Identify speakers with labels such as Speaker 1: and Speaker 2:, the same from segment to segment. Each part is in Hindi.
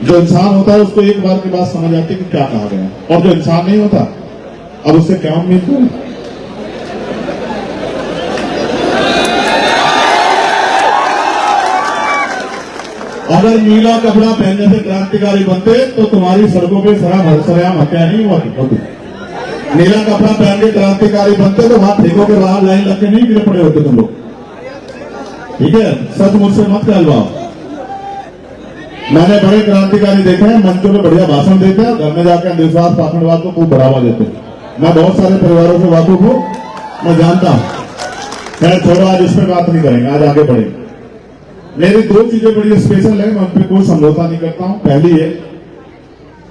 Speaker 1: जो इंसान होता है उसको एक बार के बाद समझ आती है कि क्या कहा गया, और जो इंसान नहीं होता अब उससे क्या उम्मीद करें। अगर नीला कपड़ा पहनने से क्रांतिकारी बनते तो तुम्हारी सड़कों पे सरेआम हत्या नहीं होती। नीला कपड़ा पहन के क्रांतिकारी बनते तो वहां ठेकों के बाहर लाइन लग के नहीं गिरे पड़े होते तुम लोग। ठीक है, सच मुझसे मत कहलवाओ। मैंने बड़े क्रांतिकारी देखे हैं, मंचों में बढ़िया भाषण देते हैं, घर में जाकर अंधविश्वास पाखंडवाद को खूब बढ़ावा देते हैं। मैं बहुत सारे परिवारों से वाकिफ हूं, मैं जानता हूं। खैर छोड़ो, आज इस पर बात नहीं करेंगे, आज आगे बढ़ेंगे। मेरी दो चीजें बड़ी स्पेशल है, मैं उन पर कोई समझौता नहीं करता हूं। पहली है,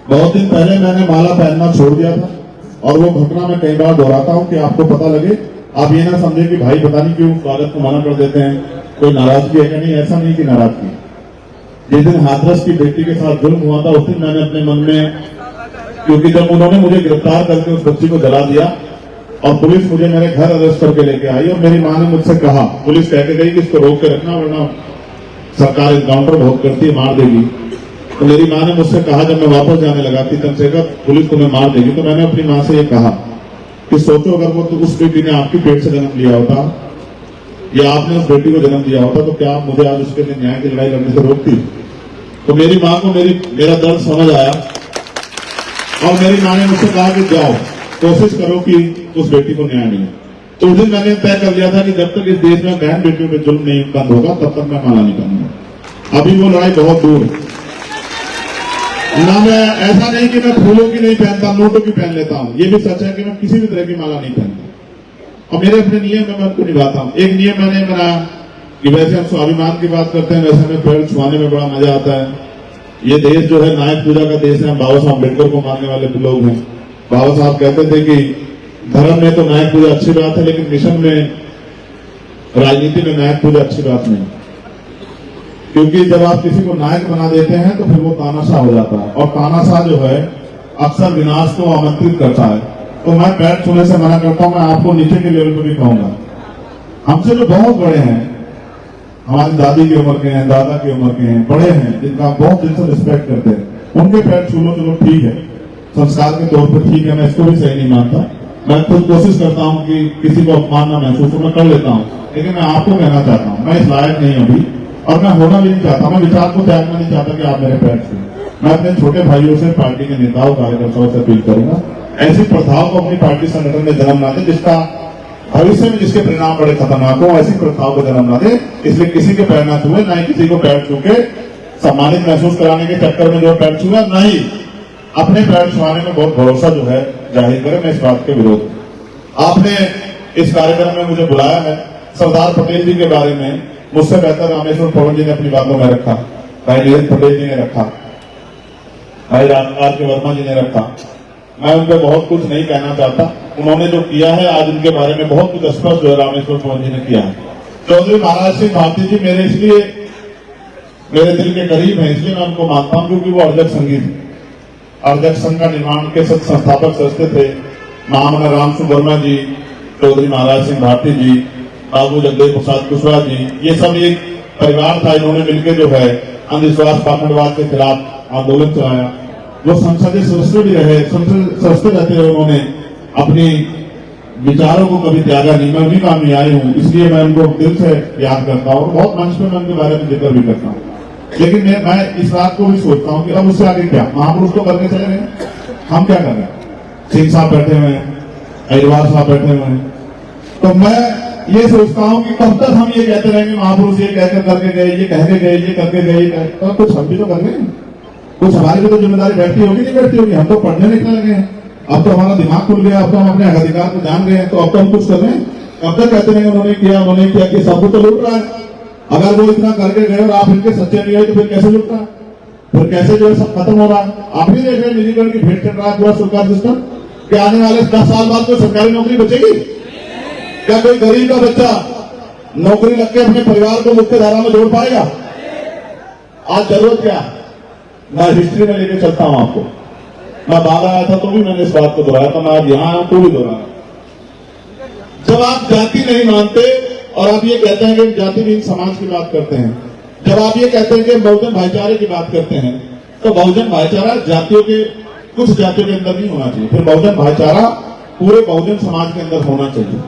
Speaker 1: बहुत दिन पहले मैंने माला पहनना छोड़ दिया था, और वो घटना मैं कई बार दोहराता हूं कि आपको पता लगे, आप ये ना समझे कि भाई पता नहीं क्यों स्वागत को मना कर देते हैं, कोई नाराजगी है कि नहीं। ऐसा नहीं कि नाराजगी। जिस दिन हाथरस की बेटी के साथ जुल्म हुआ था उस दिन मैंने अपने मन में, क्योंकि जब उन्होंने मुझे गिरफ्तार करके उस बच्ची को जला दिया और पुलिस मुझे मेरे घर अरेस्ट करके लेके आई, और मेरी मां ने मुझसे कहा, पुलिस कह के गई कि इसको रोक के रखना वरना सरकार एनकाउंटर बहुत करती है, मार देगी। तो मेरी मां ने मुझसे कहा, जब मैं वापस जाने लगा कि तब से पुलिस तुम्हें मार देगी, तो मैंने अपनी मां से ये कहा कि सोचो अगर वो तो उस बेटी ने आपकी पेट से जन्म लिया होता या आपने उस बेटी को जन्म दिया होता तो क्या आप मुझे आज उसके लिए न्याय की लड़ाई लड़ने से रोकती। तो मेरी मां को मेरा दर्द समझ आया, और मेरी मां ने मुझसे कहा कि जाओ कोशिश करो कि उस बेटी को न्याय मिले। तो उस दिन मैंने तय कर लिया था कि जब तक इस देश में बहन बेटियों पे जुल्म नहीं बंद होगा तब तक मैं माला नहीं करूंगा। अभी वो लड़ाई बहुत दूर है ना। मैं ऐसा नहीं कि मैं फूलों की नहीं पहनता, नोटों की पहन लेता हूं। ये भी सच है कि मैं किसी भी तरह की माला नहीं पहनता, और मेरे अपने नियम में मैं उनको निभाता हूं। एक नियम मैंने बनाया कि वैसे हम स्वाभिमान की बात करते हैं, वैसे हमें पेड़ छुआने में बड़ा मजा आता है। ये देश जो है नायक पूजा का देश है, हम बाबा साहब अम्बेडकर को मानने वाले लोग हैं। बाबा साहब कहते थे कि धर्म में तो नायक पूजा अच्छी बात है, लेकिन मिशन में, राजनीति में नायक पूजा अच्छी बात नहीं, क्योंकि जब आप किसी को नायक बना देते हैं तो फिर वो तानाशाह हो जाता है, और तानाशाह जो है अक्सर विनाश को आमंत्रित करता है। तो मैं पैर छूने से मना करता हूं। मैं आपको नीचे के लेवल पर भी कहूंगा, हमसे जो बहुत बड़े हैं, हमारी दादी की उम्र के हैं, दादा की उम्र के हैं, बड़े हैं, जिनका आप बहुत दिल से रिस्पेक्ट करते हैं, उनके पैर छू लो, चलो ठीक है, संस्कार के तौर पर ठीक है, मैं इसको भी सही नहीं मानता। मैं खुद कोशिश करता हूं कि किसी को अपमान ना महसूस हो, मैं कर लेता हूं, लेकिन मैं आपको कहना चाहता हूं, मैं इस लायक नहीं अभी, और मैं होना भी नहीं चाहता। मैं विचार को त्यागना नहीं चाहता कि आप मेरे पैर छूए। मैं अपने छोटे भाइयों से, पार्टी के नेताओं, कार्यकर्ताओं से अपील करूंगा, ऐसी प्रथाओं को अपनी पार्टी संगठन में जन्म ना दे जिसका भविष्य में जिसके परिणाम बड़े खतरनाक हो। ऐसी प्रथाओं को जन्म ना दे, इसलिए किसी के पैर ना छुए, ना ही किसी को पैर छू के सम्मानित महसूस कराने के चक्कर में जो पैर छुआ, ना ही अपने पैर छुआने में बहुत भरोसा जो है जाहिर करे। मैं इस बात के विरोध। आपने इस कार्यक्रम में मुझे बुलाया है, सरदार पटेल जी के बारे में मुझसे बेहतर रामेश्वर पवन जी ने अपनी बातों में रखा, भाई नीरज पटेल जी ने रखा, भाई रामलाल के वर्मा जी ने रखा। मैं उन पर बहुत कुछ नहीं कहना चाहता, उन्होंने जो किया है आज उनके बारे में बहुत कुछ स्पष्ट जो है रामेश्वर पवन जी ने किया है। चौधरी महाराज सिंह भारती जी मेरे इसलिए मेरे दिल के करीब है, इसलिए मैं उनको मानता हूं क्योंकि वो अर्जक संगीत, अर्जक संघ का निर्माण के संस्थापक सदस्य थे। महामना राम सुवर्मा जी, चौधरी महाराज सिंह भारती जी, बाबू जगदेव प्रसाद कुशवाहा जी, ये सब एक परिवार था। इन्होंने मिलकर जो है अंधविश्वास पाखंडवाद के खिलाफ आंदोलन चलाया। वो संसदीय सदस्य भी रहे, सदस्य रहते रहे, उन्होंने अपनी विचारों को कभी त्यागा नहीं। मैं उन्हीं काम में आई हूँ, इसलिए मैं उनको दिल से याद करता हूँ, बहुत मंच पर मैं उनके बारे में जिक्र भी करता हूँ। लेकिन मैं इस बात को भी सोचता हूँ कि अब उससे आगे क्या, महापुरुष तो करके चले गए, हम क्या कर रहे हैं। सिंह साहब बैठे हुए हैं, अहिरवार साहब बैठे हुए हैं, तो मैं ये सोचता हूँ कि कब तक हम ये कहते रहेंगे महापुरुष ये कहकर करके गए, ये कह के गए, ये करके गए। तो कुछ हम भी तो कर रहे हैं, कुछ हमारी भी तो जिम्मेदारी बैठती होगी, नहीं बैठती होगी। हम तो पढ़ने निकलने लगे हैं, अब तो हमारा दिमाग खुल गया, अब तो हम अपने अधिकार को जान गए हैं, तो अब तो हम कुछ कर रहे हैं। कब तक कहते रहेंगे उन्होंने किया कि सब तो लूट रहा है। अगर वो इतना करके गए और आप इनके सच्चे नहीं आए तो फिर कैसे लूट रहा है, फिर कैसे जो है सब खत्म हो रहा है। आप भी देख रहे हैं निजीकरण की भेंट चल रहा है पूरा सरकार सिस्टम। क्या आने वाले 10 साल बाद कोई सरकारी नौकरी बचेगी? क्या कोई गरीब का बच्चा नौकरी लग के अपने परिवार को मुख्य धारा में जोड़ पाएगा? आज जरूरत क्या? मैं हिस्ट्री में लेके चलता हूं आपको। मैं बाहर आया था तो भी मैंने इस बात को दोहराया था, मैं आज यहां आया तो भी दोहराया। जब आप जाति नहीं मानते और आप ये कहते हैं कि जाति विहीन समाज की बात करते हैं, जब आप ये कहते हैं कि बहुजन भाईचारे की बात करते हैं, तो बहुजन भाईचारा जातियों के कुछ जातियों के अंदर नहीं होना चाहिए, फिर बहुजन भाईचारा पूरे बहुजन समाज के अंदर होना चाहिए।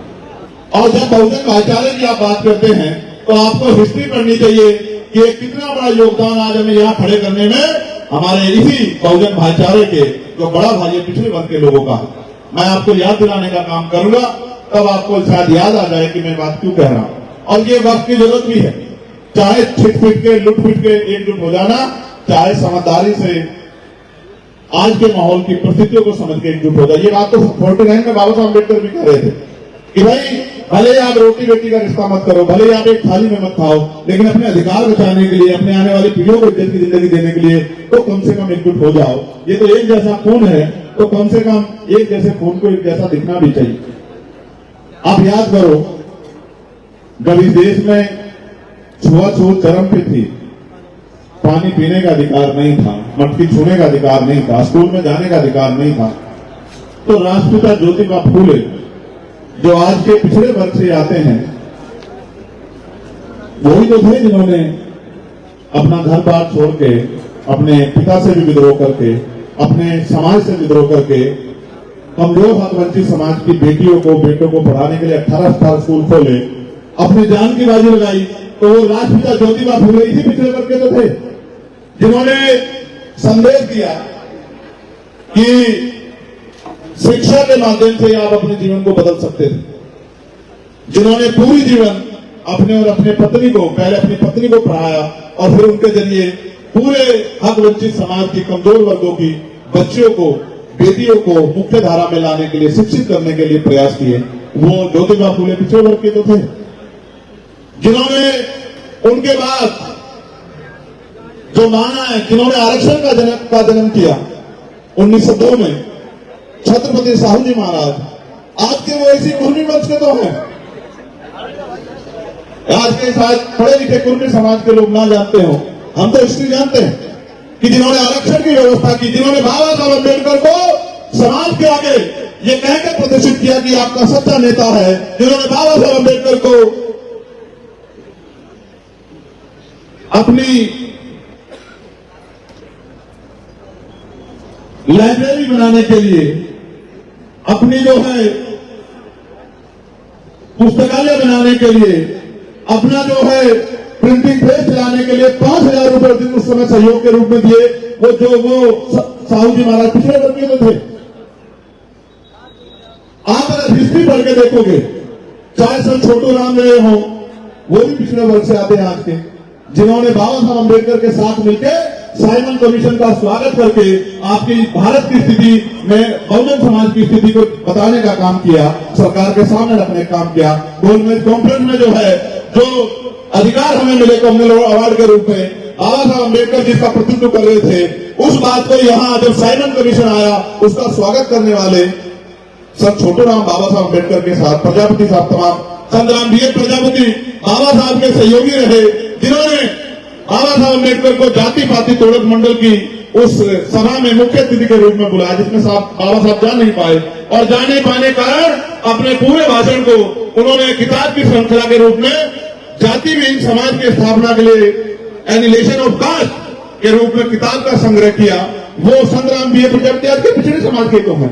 Speaker 1: और जब बहुजन भाईचारे की आप बात करते हैं तो आपको हिस्ट्री पढ़नी चाहिए कि कितना बड़ा योगदान आज हमें यहाँ खड़े करने में हमारे इसी बहुजन भाईचारे के जो बड़ा भाई है पिछड़े वर्ग के लोगों का। मैं आपको याद दिलाने का काम करूंगा, तब आपको शायद याद आ जाए कि मैं बात क्यों कह रहा हूं। और ये वक्त की जरूरत भी है, चाहे छिट फिट के लुट फिट के एकजुट हो जाना, चाहे समझदारी से आज के माहौल की परिस्थितियों को समझ के एकजुट हो जाए। ये बात तो 49 में बाबा साहब अम्बेडकर भी कह रहे थे कि भाई भले ही आप रोटी बेटी का रिश्ता मत करो, भले ही आप एक थाली में मत खाओ, लेकिन अपने अधिकार बचाने के लिए, अपने आने वाली पीढ़ियों को इज्जत की जिंदगी देने के लिए तो कम से कम एकजुट हो जाओ। ये तो एक जैसा खून है, तो कम से कम एक जैसे खून को एक जैसा दिखना भी चाहिए। आप याद करो, जब इस देश में छुआछूत चरम पे थी, पानी पीने का अधिकार नहीं था, मटकी छूने का अधिकार नहीं था, स्कूल में जाने का अधिकार नहीं था, तो राष्ट्रपिता ज्योतिबा फूले जो आज के पिछड़े वर्ग से आते हैं, वही तो थे जिन्होंने अपना घर बार छोड़ के, अपने पिता से भी विद्रोह करके, अपने समाज से विद्रोह करके, कमजोर हक वंचित समाज की बेटियों को बेटों को पढ़ाने के लिए 18 स्कूल खोले, अपनी जान की बाजी लगाई। तो वो राष्ट्रपिता ज्योतिबा फूले इसी पिछड़े वर्ग के तो थे जिन्होंने संदेश दिया कि शिक्षा के माध्यम से आप अपने जीवन को बदल सकते थे, जिन्होंने पूरी जीवन अपने और अपने पत्नी को, पहले अपनी पत्नी को पढ़ाया और फिर उनके जरिए पूरे हक वंचित समाज की कमजोर वर्गों की बच्चियों को, बेटियों को मुख्य धारा में लाने के लिए, शिक्षित करने के लिए प्रयास किए। वो ज्योतिबा फूले पिछड़े वर्ग के तो थे जिन्होंने उनके बाद जो माना है, जिन्होंने आरक्षण का जन्म किया 1902 में, छत्रपति साहू जी महाराज, आज के वो इसी कुर्मी वंश के तो हैं। आज के शायद पढ़े लिखे कुर्मी समाज के लोग ना जानते हो, हम तो हिस्ट्री जानते हैं कि जिन्होंने आरक्षण की व्यवस्था की, जिन्होंने बाबा साहब अम्बेडकर को समाज के आगे ये कहकर प्रदर्शित किया कि आपका सच्चा नेता है, जिन्होंने बाबा साहब अम्बेडकर को अपनी लाइब्रेरी बनाने के लिए, अपनी जो है पुस्तकालय बनाने के लिए, अपना जो है प्रिंटिंग प्रेस चलाने के लिए 5,000 रुपए दिन उस समय सहयोग के रूप में दिए। वो साहू जी महाराज पिछड़े वर्ग के तो थे। आप अगर हिस्ट्री पढ़ के देखोगे, चाहे सर छोटू राम रहे हो, वो भी पिछड़े वर्ग से आते हैं आज के, जिन्होंने बाबा साहब अम्बेडकर के साथ मिलकर साइमन कमीशन का स्वागत करके आपकी भारत की स्थिति में बहुजन समाज की स्थिति को बताने का काम किया, सरकार के सामने रखने का काम किया। गोलमेज कॉन्फ्रेंस में जो है, जो अधिकार हमें मिले कॉमनवेल्थ अवार्ड के रूप में, बाबा साहब अम्बेडकर जिसका प्रतिनिधित्व कर रहे थे, उस बात को यहाँ जब साइमन कमीशन आया, उसका स्वागत करने वाले सर छोटू राम बाबा साहब अम्बेडकर के साथ प्रजापति साहब, तमाम संग्राम बी प्रजापति बाबा साहब के सहयोगी रहे, जिन्होंने बाबा साहब अम्बेडकर को जाति पाति तोड़क मंडल की उस सभा में मुख्य अतिथि के रूप में बुलाया, जिसमें बाबा साहब जा नहीं पाए, और जा नहीं पाने कारण अपने पूरे भाषण को उन्होंने किताब की श्रृंखला के रूप में जाति विहीन समाज की स्थापना के लिए एनिलेशन ऑफ कास्ट के रूप में किताब का संग्रह किया। वो संग्राम बी प्रजापति आज के पिछड़े समाज के तो है।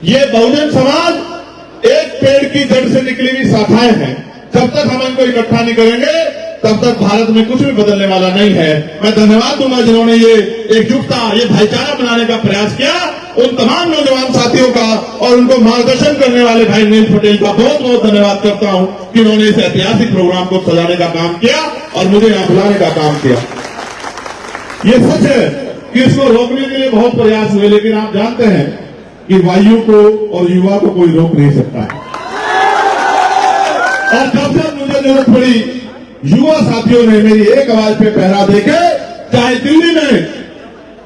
Speaker 1: ये बहुजन समाज एक पेड़ की जड़ से निकली हुई शाखाएं हैं। जब तक हम इनको इकट्ठा नहीं करेंगे, तब तक भारत में कुछ भी बदलने वाला नहीं है। मैं धन्यवाद दूंगा जिन्होंने ये एकजुटता, ये भाईचारा बनाने का प्रयास किया, उन तमाम नौजवान साथियों का और उनको मार्गदर्शन करने वाले भाई नील पटेल का बहुत बहुत धन्यवाद करता हूं कि उन्होंने इस ऐतिहासिक प्रोग्राम को सजाने का काम किया और मुझे यहां बुलाने का काम किया। ये सच है कि इसको रोकने के लिए बहुत प्रयास हुए, लेकिन आप जानते हैं कि वायु को और युवा को कोई रोक नहीं सकता है। और जब जब मुझे जरूरत पड़ी, युवा साथियों ने मेरी एक आवाज पे पहरा देके, चाहे दिल्ली में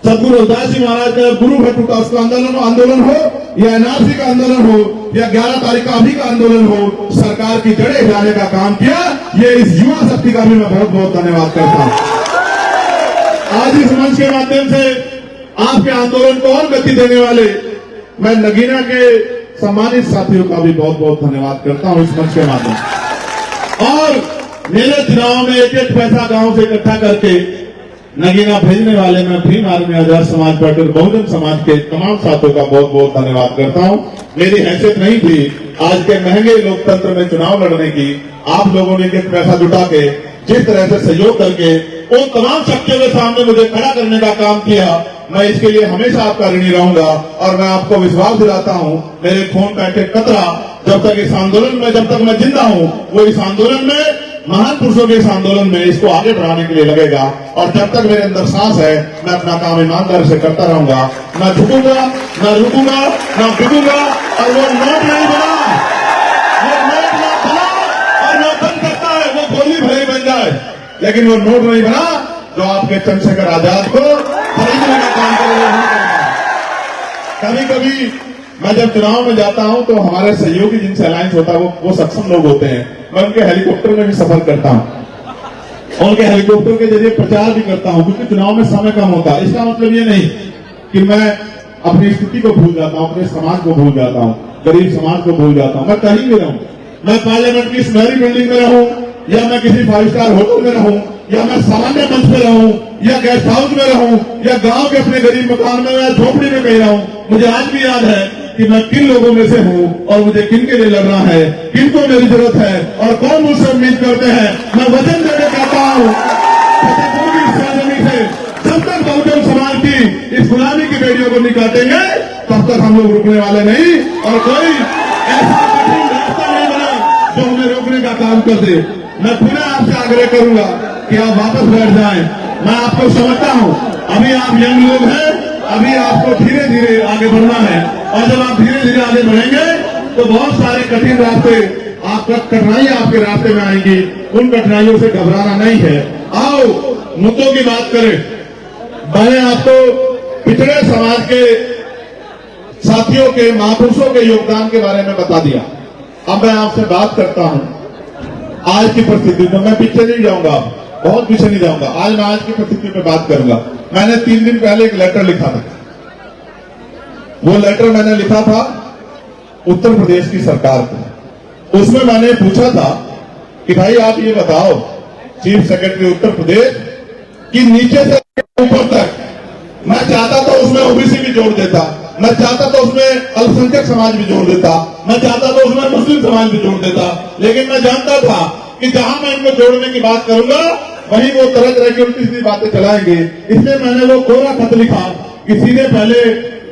Speaker 1: सदगुरु रविदास जी महाराज का गुरु भट्ट का उसका आंदोलन हो, या एनआरसी का आंदोलन हो, या 11 तारीख का अभी का आंदोलन हो, सरकार की जड़ें हिलाने का काम किया। ये इस युवा शक्ति का भी मैं बहुत बहुत धन्यवाद करता हूं। आज इस मंच के माध्यम से आपके आंदोलन को और गति देने वाले मैं नगीना के सम्मानित साथियों का भी बहुत बहुत धन्यवाद करता हूं इस मंच के माध्यम से। और मेरे चुनाव में एक एक पैसा गांव से इकट्ठा करके नगीना भेजने वाले मैं भीम आर्मी आजाद समाज पार्टी और बहुजन समाज के तमाम साथियों का बहुत बहुत धन्यवाद करता हूं। मेरी हैसियत नहीं थी आज के महंगे लोकतंत्र में चुनाव लड़ने की। आप लोगों ने एक पैसा जुटा के जिस तरह से सहयोग करके उन तमाम शक्तियों के सामने मुझे खड़ा करने का काम किया, मैं इसके लिए हमेशा आपका ऋणी रहूंगा। और मैं आपको विश्वास दिलाता हूं, मेरे खून का एक कतरा जब तक इस आंदोलन में, जब तक मैं जिंदा हूं, वो इस आंदोलन में, महान पुरुषों के इस आंदोलन में इसको आगे बढ़ाने के लिए लगेगा। और जब तक मेरे अंदर सांस है, मैं अपना काम ईमानदारी से करता रहूंगा। न झुकूंगा, न रुकूंगा, न बिकूंगा। और वो नोट नहीं बना, वो नोट ना बना और वो बन सकता है, वो गोली भले बन जाए, लेकिन वो नोट नहीं बना जो आपके चंद्रशेखर आजाद को खरीदने का काम करेगा। कभी कभी मैं जब चुनाव में जाता हूं तो हमारे सहयोगी जिनसे अलायंस होता है वो सक्षम लोग होते हैं। मैं उनके हेलीकॉप्टर में भी सफर करता हूं, उनके हेलीकॉप्टर के जरिए प्रचार भी करता हूं, क्योंकि चुनाव में समय कम होता है। इसका मतलब ये नहीं कि मैं अपनी स्थिति को भूल जाता हूं, अपने समाज को भूल जाता हूं, गरीब समाज को भूल जाता हूं। मैं कहीं भी रहूं, मैं पार्लियामेंट की सुनहरी बिल्डिंग में रहूं, या मैं किसी 5 स्टार होटल में रहूं, या मैं सामान्य मंच में रहूं, या गेस्ट हाउस में रहूं, या गांव के अपने गरीब मकान में या झोपड़ी में कहीं रहूं, मुझे आज भी याद है कि मैं किन लोगों में से हूं और मुझे किन के लिए लड़ना है, किनको मेरी जरूरत है और कौन मुझसे उम्मीद करते हैं। मैं वचन देना चाहता हूं, से जब तक बहुजन समाज की इस गुलामी की बेड़ियों को नहीं काटेंगे, तब तक हम लोग रुकने वाले नहीं। और कोई ऐसा कठिन रास्ता नहीं बना जो हमें रोकने का काम कर दे। मैं पुनः आपसे आग्रह करूंगा कि आप वापस बैठ जाएं। मैं आपको समझता हूं, अभी आप यंग लोग हैं, अभी आपको धीरे धीरे आगे बढ़ना है। और जब आप धीरे धीरे आगे बढ़ेंगे तो बहुत सारे कठिन रास्ते, आपका कठिनाइयां आपके रास्ते में आएंगी। उन कठिनाइयों से घबराना नहीं है। आओ मुद्दों की बात करें। मैंने आपको पिछड़े समाज के साथियों के, महापुरुषों के योगदान के बारे में बता दिया। अब मैं आपसे बात करता हूं आज की परिस्थिति में। मैं पीछे नहीं जाऊंगा, बहुत पीछे नहीं जाऊंगा। आज मैं आज की परिस्थिति पे बात करूंगा। मैंने 3 दिन पहले एक लेटर लिखा था। वो लेटर मैंने लिखा था उत्तर प्रदेश की सरकार को। उसमें मैंने पूछा था कि भाई आप ये बताओ, चीफ सेक्रेटरी उत्तर प्रदेश, कि नीचे से ऊपर तक, मैं चाहता तो उसमें ओबीसी भी जोड़ देता, मैं चाहता तो उसमें अल्पसंख्यक समाज भी जोड़ देता, मैं चाहता तो उसमें मुस्लिम समाज भी जोड़ देता, लेकिन मैं जानता था कि जहां मैं इनको जोड़ने की बात करूंगा वहीं वो तरह तरह की उल्टी सीधी बातें चलाएंगे। इसलिए मैंने वो कोरा खत लिखा कि सीधे पहले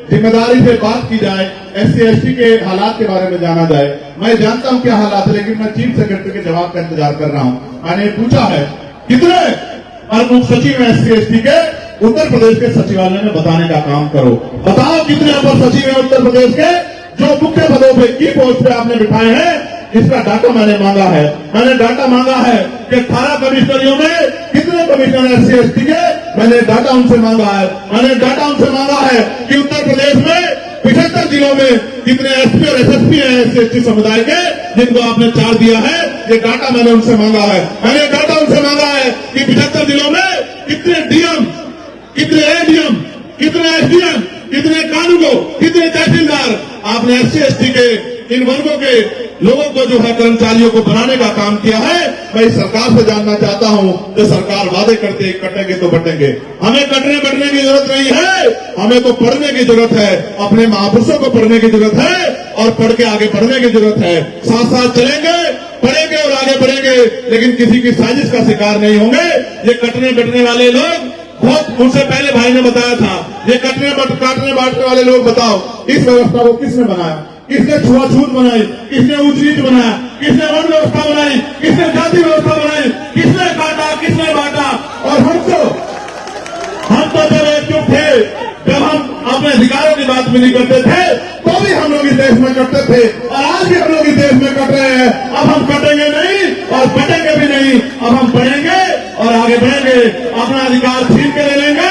Speaker 1: जिम्मेदारी से बात की जाए, SC ST के हालात के बारे में जाना जाए। मैं जानता हूं क्या हालात है, लेकिन मैं चीफ सेक्रेटरी के जवाब का इंतजार कर रहा हूं। मैंने पूछा है कितने प्रमुख सचिव SC ST के उत्तर प्रदेश के सचिवालय में बताने का काम करो। बताओ कितने अपर सचिव हैं उत्तर प्रदेश के जो मुख्य पदों पे, की पोस्ट पे आपने बिठाए हैं। इसका डाटा मैंने मांगा है। मैंने डाटा मांगा है कि 18 कमिश्नरियों में कितने कमिश्नर SC ST के, मैंने डाटा उनसे मांगा है। मैंने डाटा उनसे मांगा है कि उत्तर प्रदेश में 75 जिलों में कितने SP और SSP हैं SC ST समुदाय के, जिनको आपने 4 दिया है। ये डाटा मैंने उनसे मांगा है। मैंने डाटा उनसे मांगा है कि 75 जिलों में कितने DM, कितने ADM, कितने SDM, कितने कानूनगो, कितने तहसीलदार आपने SC ST के इन वर्गों के लोगों को जो है कर्मचारियों को बनाने का काम किया है। मैं इस सरकार से जानना चाहता हूं कि सरकार वादे करते कटेंगे तो बटेंगे। हमें कटने बटने की जरूरत नहीं है, हमें तो पढ़ने की जरूरत है, अपने महापुरुषों को पढ़ने की जरूरत है और पढ़ के आगे बढ़ने की जरूरत है। साथ साथ चलेंगे, पढ़ेंगे और आगे बढ़ेंगे, लेकिन किसी की साजिश का शिकार नहीं होंगे। ये कटने बटने वाले लोग, बहुत उनसे पहले भाई ने बताया था, ये काटने बांटने वाले लोग, बताओ इस व्यवस्था को किसने बनाया, किसने छुआछूत बनाई, किसने ऊंच नीच बनाया, किसने वर्ण व्यवस्था बनाई, किसने जाति व्यवस्था बनाई, किसने काटा, किसने बांटा। और हम तो जब एकजुट थे, जब हम अपने अधिकारों की बात भी नहीं करते थे, तो भी हम लोग इस देश में कटते थे और आज भी हम लोग इस देश में कट रहे हैं। अब हम कटेंगे नहीं और बटेंगे भी नहीं। अब हम बढ़ेंगे और आगे बढ़ेंगे, अपना अधिकार छीन के ले लेंगे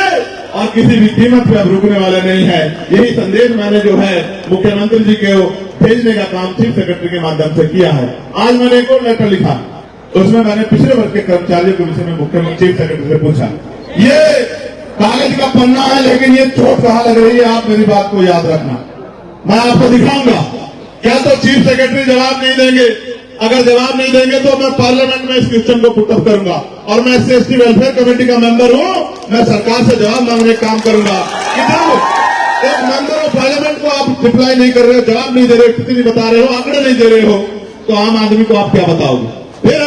Speaker 1: और किसी भी कीमत पे अब रुकने वाले नहीं है। यही संदेश मैंने जो है मुख्यमंत्री जी के भेजने का काम चीफ सेक्रेटरी के माध्यम से किया है। आज मैंने एक और लेटर लिखा, उसमें मैंने पिछले वर्ग के कर्मचारियों के विषय में मुख्यमंत्री चीफ सेक्रेटरी से पूछा। ये कागज का पन्ना है, लेकिन ये चोट कहां लग रही है, आप मेरी बात को याद रखना। मैं आपको दिखाऊंगा। क्या तो चीफ सेक्रेटरी जवाब नहीं देंगे, अगर जवाब नहीं देंगे तो मैं पार्लियामेंट में इस क्वेश्चन को पुटअप करूंगा और मैं SC/ST वेलफेयर कमेटी का मेंबर हूं। मैं सरकार से जवाब मांगने का काम करूंगा कि जब एक मेंबर ऑफ पार्लियामेंट को आप रिप्लाई नहीं कर रहे हो, जवाब नहीं दे रहे हो, स्थिति नहीं बता रहे हो, आंकड़े नहीं दे रहे हो, तो आम आदमी को आप क्या बताओगे। फिर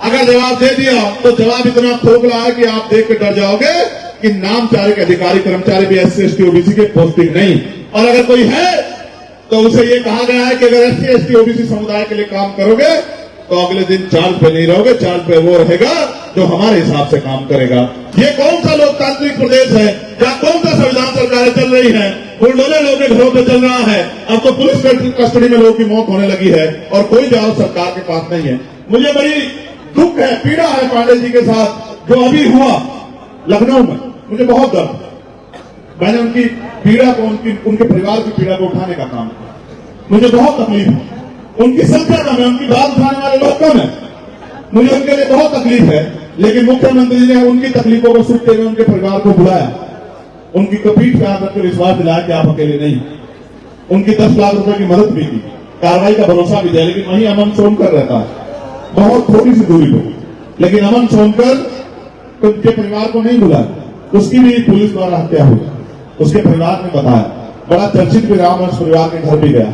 Speaker 1: अगर जवाब दे दिया तो जवाब इतना खोखला है कि आप देख के डर जाओगे कि नामचारिक अधिकारी कर्मचारी भी SC/ST OBC के पोस्टिंग नहीं। और अगर कोई है तो उसे ये कहा गया है कि अगर SC/ST OBC समुदाय के लिए काम करोगे तो अगले दिन चार्ज पे नहीं रहोगे, चार्ज पे वो रहेगा जो हमारे हिसाब से काम करेगा। ये कौन सा लोकतांत्रिक प्रदेश है जहां कौन सा संविधान सरकारें चल रही है, बुलडोजर लोगों के घरों पे चल रहा है। अब तो पुलिस कस्टडी में लोगों की मौत होने लगी है और कोई जवाब सरकार के पास नहीं है। मुझे बड़ी दुख है, पीड़ा है पांडे जी के साथ जो अभी हुआ लखनऊ में। मुझे बहुत दर्द, मैंने उनकी पीड़ा को, उनके परिवार की पीड़ा को उठाने का काम किया। मुझे बहुत तकलीफ है, उनकी संख्या कम है, उनकी बात उठाने वाले लोग कम है, मुझे उनके लिए बहुत तकलीफ है। लेकिन मुख्यमंत्री जी ने उनकी तकलीफों को सुनते हुए उनके परिवार को बुलाया, उनकी पीठ पे हाथ रखकर विश्वास दिलाया कि आप अकेले नहीं। उनकी 10 लाख रुपए की मदद भी की, कार्रवाई का भरोसा भी दिया। लेकिन वहीं अमन सोनकर रहता है, बहुत थोड़ी सी दूरी पर, लेकिन अमन सोनकर उनके परिवार को नहीं बुलाया, उसकी भी पुलिस द्वारा हत्या हुई। उसके परिवार ने बताया, बड़ा चर्चित भी रहा, मैं उस परिवार के घर भी गया,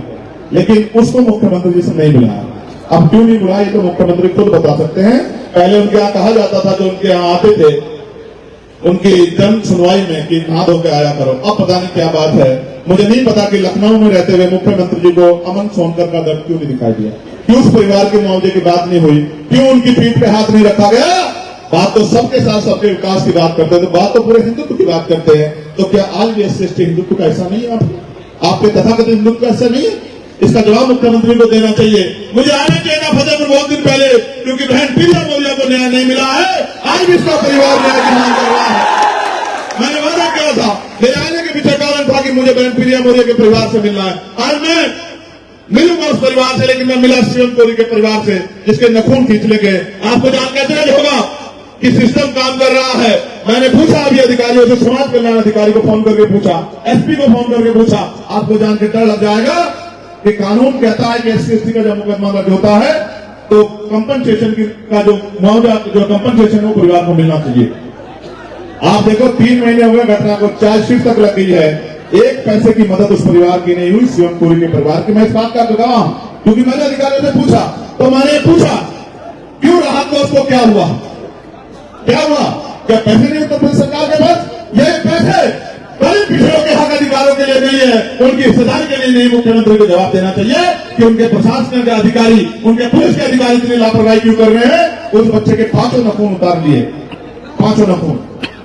Speaker 1: लेकिन उसको मुख्यमंत्री जी से नहीं बुलाया। अब क्यों नहीं बुलाया तो मुख्यमंत्री खुद बता सकते हैं। पहले उनके यहाँ कहा जाता था, जो उनके यहाँ आते थे उनकी जन सुनवाई में कि नहा धो के आया करो। अब पता नहीं क्या बात है, मुझे नहीं पता कि लखनऊ में रहते हुए मुख्यमंत्री जी को अमन सोनकर का दर्द क्यों नहीं दिखाई दिया, क्यों उस परिवार के मुआवजे की बात नहीं हुई, क्यों उनकी पीठ पे हाथ नहीं रखा गया। बात तो सबके साथ सबके विकास की बात करते हैं, तो बात तो पूरे हिंदुत्व की बात करते हैं। तो क्या आज भी SC/ST हिंदुत्व का ऐसा नहीं है? आपके तथाकथित हिंदुत्व का ऐसा नहीं है? इसका जवाब मुख्यमंत्री को देना चाहिए। मुझे आना चाहिए था फतेहपुर बहुत दिन पहले, क्योंकि बहन प्रिया मौर्य को न्याय नहीं मिला है। आज भी इसका परिवार न्याय की मांग कर रहा है। मैंने वादा किया था, मेरे आने के पीछे कारण था कि मुझे बहन प्रिया मौर्य के परिवार से मिलना है। आज मैं मिलूंगा उस परिवार से, लेकिन मैं मिला शिवम कोरी के परिवार से, जिसके नखून खींच ले गए। आपको जान कैसे होगा कि सिस्टम काम कर रहा है। मैंने पूछा अभी अधिकारियों से, समाज कल्याण अधिकारी को फोन करके पूछा, SP को फोन करके पूछा, आपको जान के डर लग जाएगा कि कानून कहता है कि SC/ST का जब मुकदमा दर्ज होता है तो कंपनसेशन का जो मुआवजा, जो कंपनसेशन वो परिवार को मिलना चाहिए। आप देखो 3 महीने हुए घटना को, चार्जशीट तक लग गई है, 1 पैसे की मदद उस परिवार की नहीं हुई, शिवम कोरी के परिवार की। मैं इस बात का गवाह हूं, क्योंकि मैंने अधिकारियों से पूछा, तो मैंने पूछा क्यों राहत को उसको क्या हुआ, क्या हुआ, क्या पैसे नहीं उत्तर प्रदेश सरकार के पास? ये पैसे गरीब पिछड़ों के हक अधिकारों के लिए नहीं है, उनकी हिस्सेदारी के लिए नहीं। मुख्यमंत्री को जवाब देना चाहिए कि उनके प्रशासन के अधिकारी, उनके पुलिस के अधिकारी इतनी लापरवाही क्यों कर रहे हैं। उस बच्चे के 5 नखून उतार लिए, 5 नखून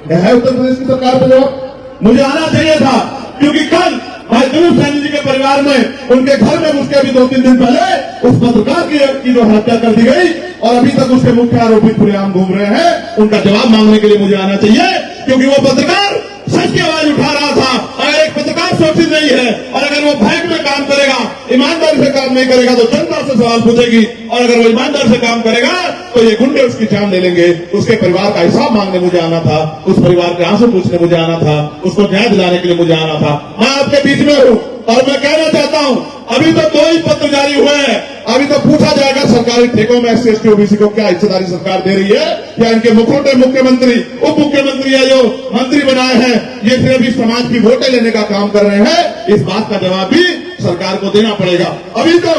Speaker 1: है उत्तर प्रदेश की सरकार पर जवाब मुझे आना चाहिए था। क्योंकि कल भाई दिलीप सैनी जी के परिवार में, उनके घर में उसके अभी 2-3 दिन पहले उस पत्रकार की जो हत्या कर दी गई और अभी तक उसके मुख्य आरोपी खुलेआम घूम रहे हैं, उनका जवाब मांगने के लिए मुझे आना चाहिए। क्योंकि वो पत्रकार सच की आवाज उठा रहा था। अगर एक पत्रकार सुरक्षित नहीं है और अगर वो बैंक में काम करेगा, ईमानदारी से काम नहीं करेगा तो जनता से सवाल पूछेगी, और अगर वो ईमानदारी से काम करेगा तो ये गुंडे उसकी जान ले लेंगे। उसके परिवार का हिसाब मांगने मुझे आना था, उस परिवार के आंसू पूछने मुझे आना था, उसको न्याय दिलाने के लिए मुझे आना था। मैं आपके बीच में हूं और मैं कहना चाहता हूं, अभी तो 2 ही पत्र जारी हुए हैं। अभी तो पूछा जाएगा सरकारी ठेकों में SC/ST OBC को क्या हिस्सेदारी सरकार दे रही है, या इनके मुखोटे मुख्यमंत्री, उप मुख्यमंत्री या जो मंत्री बनाए हैं ये सिर्फ इस समाज की वोटें लेने का काम कर रहे हैं। इस बात का जवाब भी सरकार को देना पड़ेगा। अभी तो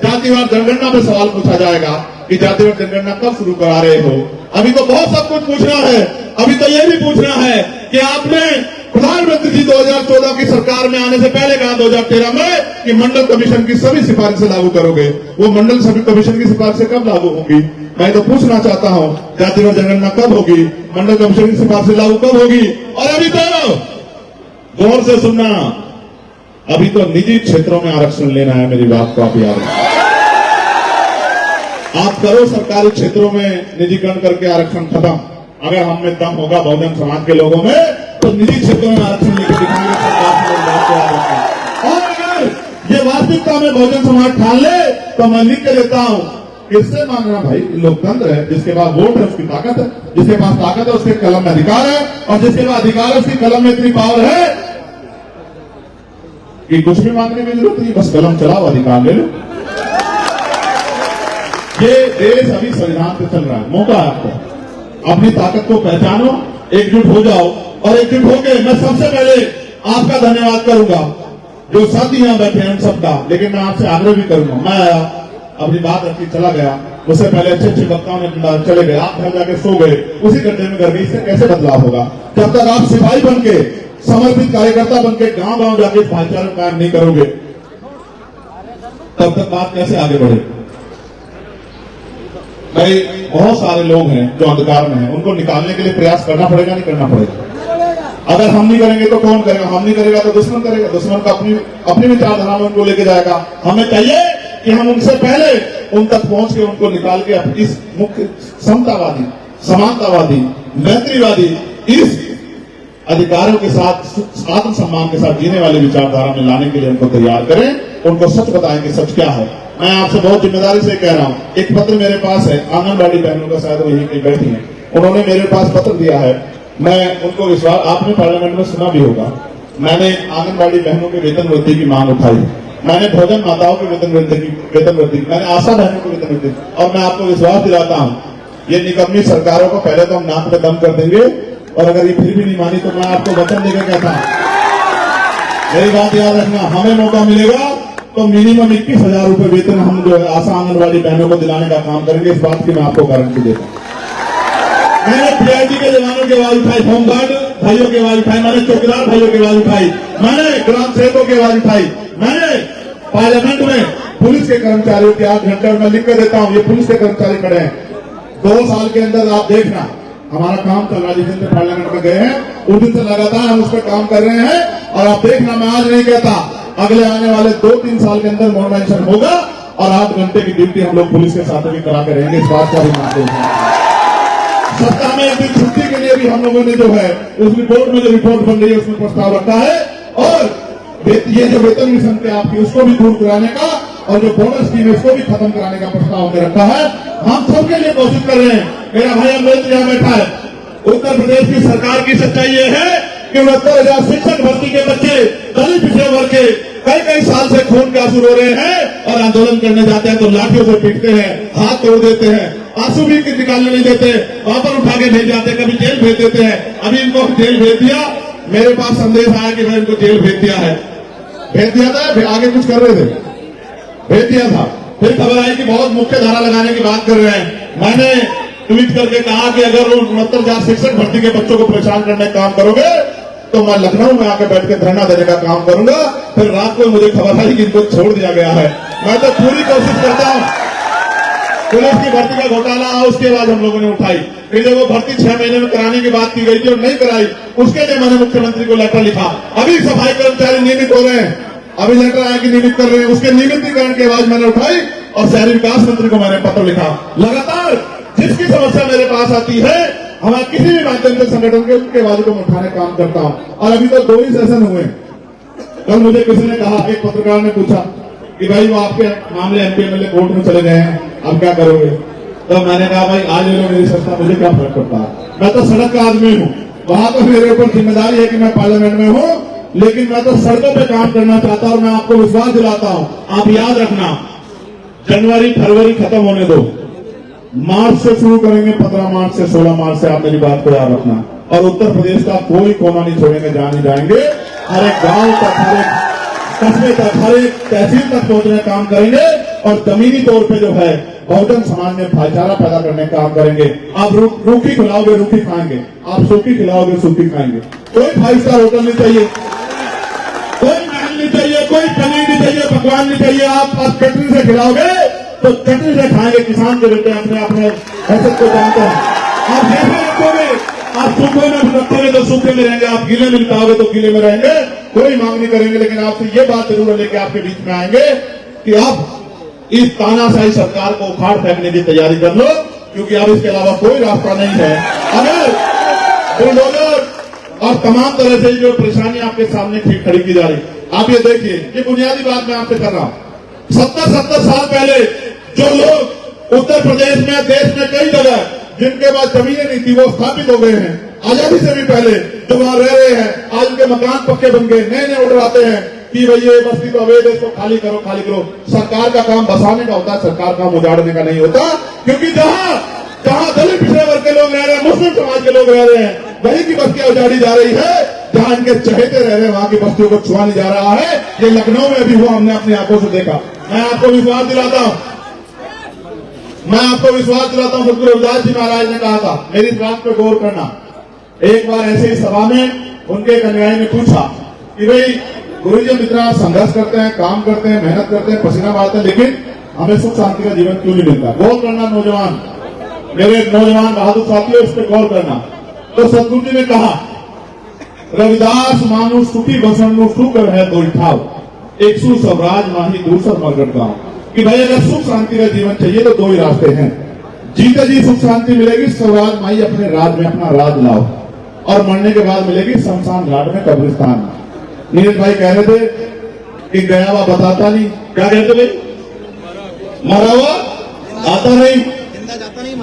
Speaker 1: जातिवार जनगणना में सवाल पूछा जाएगा कि जातिवार जनगणना कब शुरू करा रहे हो। अभी तो बहुत सब कुछ पूछना है। अभी तो ये भी पूछना है कि आपने प्रधानमंत्री जी 2014 की सरकार में आने से पहले कहा 2013 में कि मंडल कमीशन की सभी सिफारिशें लागू करोगे। वो मंडल सभी कमीशन की सिफारिशें कब लागू होंगी? मैं तो पूछना चाहता हूं, जातिवार जनगणना कब होगी, मंडल कमीशन की सिफारिशें लागू कब होगी? और अभी तो गौर से सुनना, अभी तो निजी क्षेत्रों में आरक्षण लेना है। मेरी बात को आप याद रखें। आप करो सरकारी क्षेत्रों में निजीकरण करके आरक्षण खत्म। अगर हम में दम होगा बहुजन समाज के लोगों में तो निजी क्षेत्रों में आरक्षण लेकर दिखाएंगे सरकार। और अगर ये वास्तविकता में बहुजन समाज ठान ले तो मैं लिख के देता हूं, किससे मांगना भाई? लोकतंत्र है, जिसके पास वोट है उसकी ताकत है, जिसके पास ताकत है उसके कलम में अधिकार है, और जिसके पास अधिकार है उसकी कलम में इतनी पावर है कि कुछ भी मांगने की जरूरत नहीं, बस कलम चलाओ, अधिकार ले लो। ये देश अभी संविधान पे चल रहा है, मौका है आपको, अपनी ताकत को पहचानो, एकजुट हो जाओ और एकजुट होकर मैं सबसे पहले आपका धन्यवाद करूंगा जो साथी यहां बैठे हैं उन सबका। लेकिन मैं आपसे आग्रह भी करूंगा, मैं आया अपनी बात रखी चला गया, उससे पहले अच्छे अच्छे वक्ताओं ने चले गए, आप घर जाके सो गए, उसी गड्ढे में गए, इससे कैसे बदलाव होगा? जब तक आप सिपाही बन के समर्पित कार्यकर्ता बन के गांव गांव जाके भाईचारा कायम नहीं करोगे तब तक बात कैसे आगे बढ़े? भाई बहुत सारे लोग हैं जो अंधकार में हैं, उनको निकालने के लिए प्रयास करना पड़ेगा, नहीं करना पड़ेगा? अगर हम नहीं करेंगे तो कौन करेगा? हम नहीं करेगा तो दुश्मन करेगा, दुश्मन का अपनी विचारधारा में उनको लेके जाएगा। हमें चाहिए कि हम उनसे पहले उन तक पहुंच के उनको निकाल के इस मुख्य समतावादी, समानतावादी, मैत्रीवादी, इस अधिकारों के साथ आत्मसम्मान के साथ जीने वाली विचारधारा में लाने के लिए उनको तैयार करें, उनको सच बताएं कि सच क्या है। मैं आपसे बहुत जिम्मेदारी से कह रहा हूं, एक पत्र मेरे पास है, आंगनबाड़ी बहनों का, शायद वही कहीं बैठी है, उन्होंने मेरे पास पत्र दिया है। मैं उनको विश्वास, आपने पार्लियामेंट में सुना भी होगा, मैंने आंगनबाड़ी बहनों के वेतन वृद्धि की मांग उठाई, मैंने भोजन माताओं के वेतन वृद्धि, मैंने आशा बहनों के वेतन वृद्धि, और मैं आपको विश्वास दिलाता हूं ये निकम्मी सरकारों को पहले तो हम नाक पे दम कर देंगे, और अगर ये फिर भी नहीं मानी तो मैं आपको वचन देकर कहता हूं, मेरी बात याद रखना, हमें मौका मिलेगा तो मिनिमम 21,000 रुपए वेतन हम जो है आशा आंगनबाड़ी बहनों को दिलाने का काम करेंगे। इस बात की मैं आपको गारंटी देता हूं। मैंने पीआईडी के जवानों की आवाज उठाई, होमगार्ड भाइयों की आवाज उठाई, मैंने चौकीदार भाइयों की आवाज उठाई, मैंने ग्राम सेवकों की आवाज उठाई, मैंने पार्लियामेंट में पुलिस के कर्मचारियों के 8 घंटे में लिख कर देता हूं, ये पुलिस के कर्मचारी खड़े हैं, 2 साल के अंदर आप देखना हमारा काम चल रहा है। जिस दिन से पार्लियामेंट में गए हैं उस दिन से लगातार हम उस पर काम कर रहे हैं, और आप देखना, मैं आज नहीं कहता, अगले आने वाले 2-3 साल के अंदर मॉडर्नाइजेशन होगा और 8 घंटे की ड्यूटी हम लोग पुलिस के साथ भी करा के रहेंगे। इस बात का भी मान दें, सप्ताह में एक दिन छुट्टी के लिए भी हम लोगों ने जो है उस रिपोर्ट में जो रिपोर्ट बन रही है उसमें प्रस्ताव रखा है, और ये जो वेतन मिशन थे आपकी उसको भी दूर कराने का, और जो बोनस स्कीम है उसको भी खत्म कराने का प्रस्ताव हमने रखा है। हम सबके लिए कोशिश कर रहे हैं। मेरा भाई अमृत यहाँ बैठा है, उत्तर प्रदेश की सरकार की सच्चाई ये है कि 69,000 शिक्षक भर्ती के बच्चे दलित पिछड़े वर्ग के कई साल से खून के आंसू रो रहे हैं, और आंदोलन करने जाते हैं तो लाठियों से पीटते हैं, हाथ तोड़ देते हैं, आंसू भी निकालने नहीं देते, वहां पर उठा के भेज जाते हैं, कभी जेल भेज देते हैं। अभी इनको जेल भेज दिया, मेरे पास संदेश आया कि मैं इनको जेल भेज दिया है, भेज दिया था, फिर आगे कुछ कर रहे थे, भेज दिया था, फिर खबर आई कि बहुत मुख्य धारा लगाने की बात कर रहे हैं। मैंने ट्वीट करके कहा कि अगर 69,000 शिक्षक भर्ती के बच्चों को परेशान करने का काम करोगे तो मैं लखनऊ में आकर बैठ के धरना देने का काम करूंगा। फिर रात को मुझे खबर आई कि इनको छोड़ दिया गया है। मैं तो पूरी कोशिश करता हूं, पुलिस की भर्ती का घोटाला उसके बाद हम लोगों ने उठाई, फिर जब वो भर्ती 6 महीने में कराने की बात की गई थी और नहीं कराई, उसके लिए मैंने मुख्यमंत्री को लेटर लिखा। अभी सफाई कर्मचारी नियमित हो रहे हैं, अभी लेटर आया कि नियमित कर रहे हैं, उसके नियमितीकरण की आवाज मैंने उठाई और शहरी विकास मंत्री को मैंने पत्र लिखा। लगातार जिसकी समस्या मेरे पास आती है, हमारे किसी भी माध्यम से संगठन के उनके आवाज को उठाने काम करता हूं। और अभी तो 2 ही सेशन हुए। कल मुझे किसी ने कहा, एक पत्रकार ने पूछा कि भाई वो आपके मामले एमपी एमएलए कोर्ट में चले गए हैं, अब क्या करोगे? तो मैंने कहा भाई आज ये लोग मेरी संस्था, मुझे क्या फर्क पड़ता है, मैं तो सड़क का आदमी हूं, वहां तो मेरे ऊपर जिम्मेदारी है कि मैं पार्लियामेंट में हूं, लेकिन मैं तो सड़कों पे काम करना चाहता हूं। मैं आपको विश्वास दिलाता हूं, आप याद रखना, जनवरी फरवरी खत्म होने दो, मार्च से शुरू करेंगे, 15 मार्च से 16 मार्च से, आप मेरी बात को याद रखना। और उत्तर प्रदेश का कोई कोना नहीं छोड़ेंगे, जान ही जाएंगे, हर एक गांव तक, हर एक कस्बे तक, हर एक तहसील तक पहुंचने का काम करेंगे, और जमीनी तौर पे जो है बहुजन समाज में भाईचारा पैदा करने का काम करेंगे। आप रूखी खिलाओगे, रूखी खाएंगे, आप सूखी खिलाओगे, सूखी खाएंगे। कोई 5 स्टार होटल नहीं चाहिए, कोई महल नहीं चाहिए, कोई पनीर नहीं चाहिए, पकवान नहीं चाहिए। आप चटनी से खिलाओगे तो चटनी से खाएंगे। किसान के बेटे अपने अपने हैसियत को जानते हैं। आप जैसे रखोगे, आप सूखे में रखोगे तो सूखे में रहेंगे, आप गीले में लिटाओगे तो गीले में रहेंगे, कोई मांग नहीं करेंगे। लेकिन आपसे ये बात जरूर लेके आपके बीच में आएंगे कि आप इस तानाशाही सरकार को उखाड़ फेंकने की तैयारी कर लो, क्योंकि अब इसके अलावा कोई रास्ता नहीं है। अगर बुलडोजर और तमाम तरह से जो परेशानी आपके सामने खड़ी की जा रही, आप ये देखिए, ये बुनियादी बात मैं आपसे कर रहा हूं। 70 साल पहले जो लोग उत्तर प्रदेश में, देश में कई जगह जिनके पास जमीनें नहीं थी, वो स्थापित हो गए हैं। आजादी से भी पहले जो वहां रह रहे हैं, आज उनके मकान पक्के बन गए, नए नए ऑर्डर आते हैं कि भाई ये बस्ती तो अवैध है, इसको खाली करो खाली करो। सरकार का काम बसाने का होता है, सरकार का काम उजाड़ने का नहीं होता। क्योंकि जहां जहां दलित पिछड़े वर्ग के लोग रह रहे हैं, मुस्लिम समाज के लोग रह रहे हैं, वही की बस्तियां उजाड़ी जा रही है। जहां इनके चहेते रह रहे हैं वहां की बस्तियों को छुआ नहीं जा रहा है। ये लखनऊ में भी हुआ, हमने अपनी आंखों से देखा। मैं आपको विश्वास दिलाता हूं, सदगुरु रविदास जी महाराज ने कहा था, मेरी इस बात पे गौर करना। एक बार ऐसे ही सभा में उनके एक अनुयायी ने पूछा कि भाई गुरु जी हम इतना संघर्ष करते हैं, काम करते हैं, मेहनत करते हैं, पसीना बहाते हैं, लेकिन हमें सुख शांति का जीवन क्यों नहीं मिलता? गौर करना नौजवान, मेरे नौजवान बहादुर साथियों, इस पर गौर करना। तो सदगुरु जी ने कहा, रविदास मानु सुखी बसन शुक्र है दो ठाव, एक सु स्वराज माही दूसर मरगट गांव। कि भाई अगर सुख शांति का जीवन चाहिए तो दो ही रास्ते हैं। जीते जी सुख शांति मिलेगी, स्वराज माही अपने राज में अपना राज लाओ, और मरने के बाद मिलेगी शमशान घाट में, कब्रिस्तान में। नीरज भाई कह रहे थे कि गया हुआ बताता नहीं, क्या कहते भाई? मरा हुआ आता नहीं,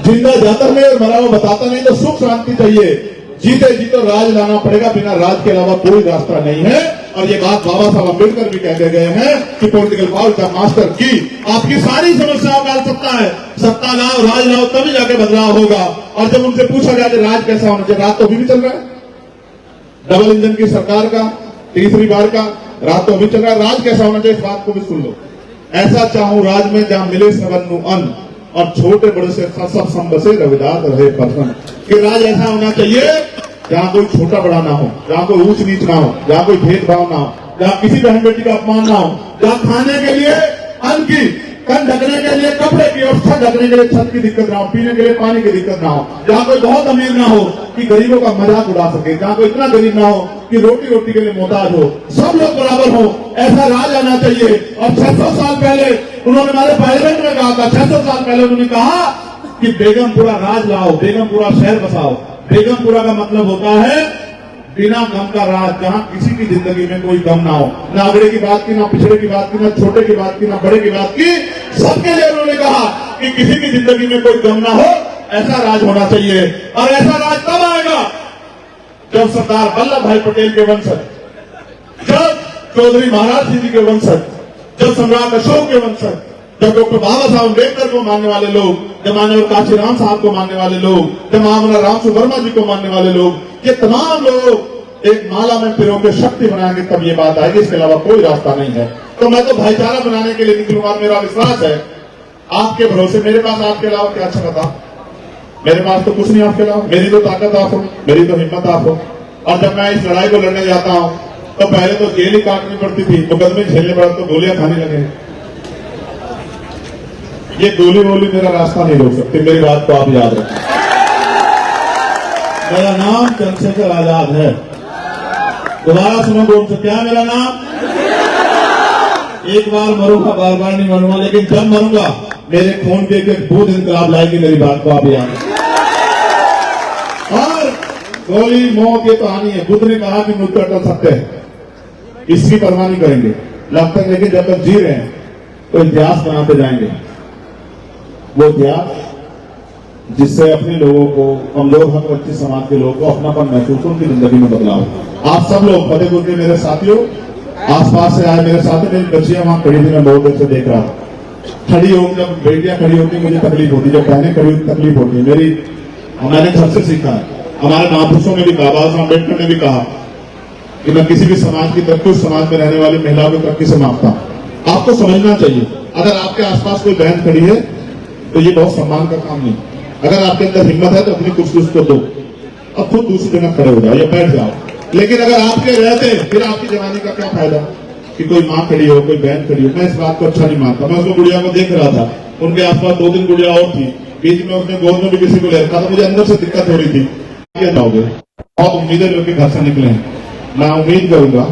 Speaker 1: जिंदा जाता नहीं, और मरा हुआ बताता नहीं। तो सुख शांति चाहिए, जीते जी तो राज लाना पड़ेगा, बिना राज के अलावा कोई रास्ता नहीं है। और ये बात बाबा साहब अम्बेडकर भी कहते गए हैं कि पॉलिटिकल पावर का मास्टर की आपकी सारी समस्याओं का सकता है, सत्ता लाओ, राज लाओ, तभी जाके बदलाव होगा। और जब उनसे पूछा जाए राज कैसा होना चाहिए, राज तो अभी भी चल रहा है, डबल इंजन की सरकार का तीसरी बार का राज तो अभी चल रहा है। राज कैसा होना चाहिए, इस बात को भी सुन लो। ऐसा चाहूं राज में जहां मिले सबनु अन्न, और छोटे बड़े से सब संबसे रविदास रहे प्रसन्न। कि राज ऐसा होना चाहिए जहां कोई छोटा बड़ा ना हो, जहां कोई ऊंच नीच ना हो, जहां कोई भेदभाव ना हो, जहां किसी बहन बेटी का अपमान ना हो, जहां खाने के लिए अन्न की, कन ढकने के लिए कपड़े की, और छत ढकने के लिए छत की दिक्कत ना हो, पीने के लिए पानी की दिक्कत ना हो, जहां कोई बहुत अमीर ना हो कि गरीबों का मजाक उड़ा सके, जहां कोई इतना गरीब ना हो कि रोटी रोटी के लिए मोहताज हो, सब लोग बराबर हो, ऐसा राज आना चाहिए। और 600 साल पहले उन्होंने हमारे पार्लियामेंट में कहा था, 600 साल पहले उन्होंने कहा कि बेगमपुरा राज लाओ, बेगमपुरा शहर बसाओ। बेगमपुरा का मतलब होता है बिना गम का राज, जहां किसी की जिंदगी में कोई गम ना हो, ना आगड़े की बात की, ना पिछड़े की बात की, ना छोटे की बात की, ना बड़े की बात की, सबके लिए उन्होंने कहा कि किसी की जिंदगी में कोई गम ना हो, ऐसा राज होना चाहिए। और ऐसा राज तब आएगा जब सरदार वल्लभ भाई पटेल के वंशज, जब चौधरी महाराज जी के वंशज, जब सम्राट अशोक के वंशज, जब डॉक्टर बाबा साहब अम्बेडकर को मानने वाले लोग, जब माननीय काशीराम साहब को मानने वाले लोग, जब महामना रामसु वर्मा जी को मानने वाले लोग, ये तमाम लोग एक माला में पिरो के शक्ति बनाएंगे, तब ये बात आएगी। इसके अलावा कोई रास्ता नहीं है। तो मैं तो भाईचारा बनाने के लिए निकलूंगा। मेरा विश्वास है आपके भरोसे, मेरे पास आपके अलावा क्या अच्छा बता, मेरे पास तो कुछ नहीं आपके अलावा। मेरी तो ताकत आप हो, मेरी तो हिम्मत आप हो। और जब मैं इस लड़ाई को लड़ने जाता हूं तो पहले तो जेल ही काटनी पड़ती थी, मुकदमे झेलने पड़ते, तो गोलियां खाने लगे। ये गोली वोली मेरा रास्ता नहीं रोक सकती, मेरी बात को आप याद रखें। मेरा नाम चंद्रशेखर आजाद है। दोबारा सुनो बोल से, क्या मेरा नाम? एक बार मरूंगा, बार बार नहीं मरूंगा, लेकिन जब मरूंगा मेरे खून के एक बूंद इनकलाब लाएगी, मेरी बात को आप याद रखें। और गोली मौत ये तो आनी है। बुद्ध ने कहा कि मुझ पर अटल सत्य है, इसकी परवाह नहीं करेंगे जब तक, लेकिन जब तक जी रहे हैं तो इतिहास बनाते जाएंगे। वो इतिहास जिससे अपने लोगों को, कमजोर हक बच्चे समाज के लोगों को अपनापन महसूस, उनकी जिंदगी में बदलाव। आप सब लोग फतेहपुर के मेरे साथियों, आसपास से आए मेरे साथी, मेरी बच्चियां वहां खड़ी थी, मैं बहुत देर से देख रहा था। खड़ी होगी, जब बेटियां खड़ी होती मुझे तकलीफ होती, जब बहनें खड़ी होती तकलीफ होती है। मैंने घर से सीखा है। हमारे महापुरुषों ने भी कहा, बाबा साहब अम्बेडकर ने भी कहा कि मैं किसी भी समाज की तरक्की, उस समाज में रहने वाली महिलाओं की तरक्की से मांगता हूं। आपको समझना चाहिए, अगर आपके आसपास कोई बहन खड़ी है तो ये बहुत सम्मान का काम नहीं। अगर आपके अंदर हिम्मत है तो अपनी कुर्सी उसको दो और खुद दूसरी जगह खड़े हो जाओ या बैठ जाओ। लेकिन अगर आपके रहते फिर आपकी जवानी का क्या फायदा कि कोई माँ खड़ी हो, कोई बहन खड़ी हो। मैं इस बात को अच्छा नहीं मानता। मैं उसको गुड़िया को देख रहा था, उनके आसपास 2-3 गुड़िया और थी, बीच में उसने गोद में भी किसी को ले रखा था। मुझे अंदर से दिक्कत हो रही थी, क्या जाओगे? बहुत उम्मीदें लेके घर से निकले हैं। मैं उम्मीद करूंगा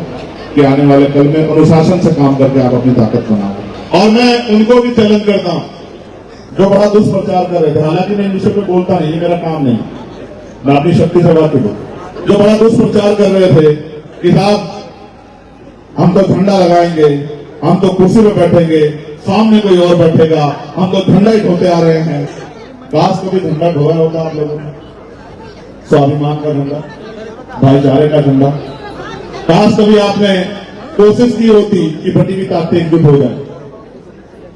Speaker 1: कि आने वाले कल में अनुशासन से काम करके आप अपनी ताकत बनाओ। और मैं उनको भी चैलेंज करता हूं जो बड़ा दुष्प्रचार कर रहे थे। हालांकि मैं इन विषय पे बोलता नहीं, ये मेरा काम नहीं, मैं अपनी शक्ति से बात करूं। जो बड़ा दुष्प्रचार कर रहे थे कि साहब हम तो झंडा लगाएंगे, हम तो कुर्सी पे बैठेंगे, सामने कोई और बैठेगा, हम तो झंडा ही ढोते आ रहे हैं। काश को भी झंडा ढोया होता आप लोगों ने, स्वाभिमान का झंडा, भाईचारे का झंडा। काश कभी आपने कोशिश की होती कि बटी हुई ताकतें एकजुट हो जाए।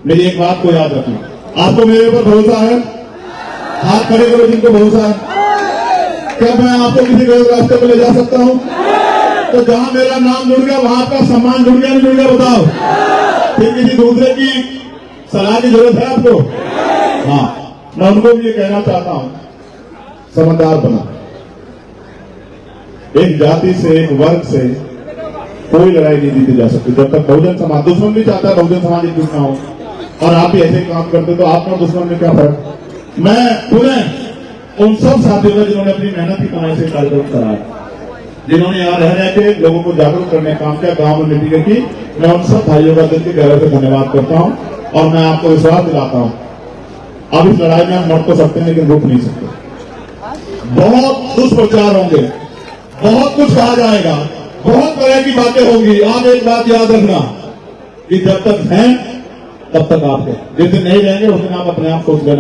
Speaker 1: मेरी एक बात को याद रखना, आपको मेरे ऊपर भरोसा है? हाथ खड़े करो जिनको भरोसा है। क्या मैं आपको किसी गलत रास्ते पर ले जा सकता हूं? तो जहां मेरा नाम जुड़ गया वहां आपका सम्मान जुड़ गया, नहीं जुड़ गया बताओ? फिर किसी दूसरे की सलाह की जरूरत है आपको? हाँ, मैं उनको भी ये कहना चाहता हूं, समझदार बना। एक जाति से, एक वर्ग से कोई लड़ाई नहीं जीती जा सकती जब तक बहुजन समाज, दुश्मन भी चाहता है बहुजन समाज एकजुट ना हो, और आप भी ऐसे ही काम करते तो आप और दुश्मन में क्या फर्क? मैं पुनः उन सब साथियों का जिन्होंने अपनी मेहनत की कमाई से कार्यक्रम कराया, जिन्होंने यहाँ रह रह के लोगों को जागरूक करने का काम किया, गांव में मीटिंग की, मैं उन सब भाइयों का दिल की गहराई से धन्यवाद करता हूं। और मैं आपको विश्वास दिलाता हूं, अब इस लड़ाई में हम मर तो सकते हैं लेकिन रुक नहीं सकते। बहुत दुष्प्रचार होंगे, बहुत कुछ कहा जाएगा, बहुत तरह की बातें होंगी। आप एक बात याद रखना कि जब तक हैं तब तक आप हैं, जिस दिन नहीं रहेंगे उस दिन आप अपने आप सोच लेना।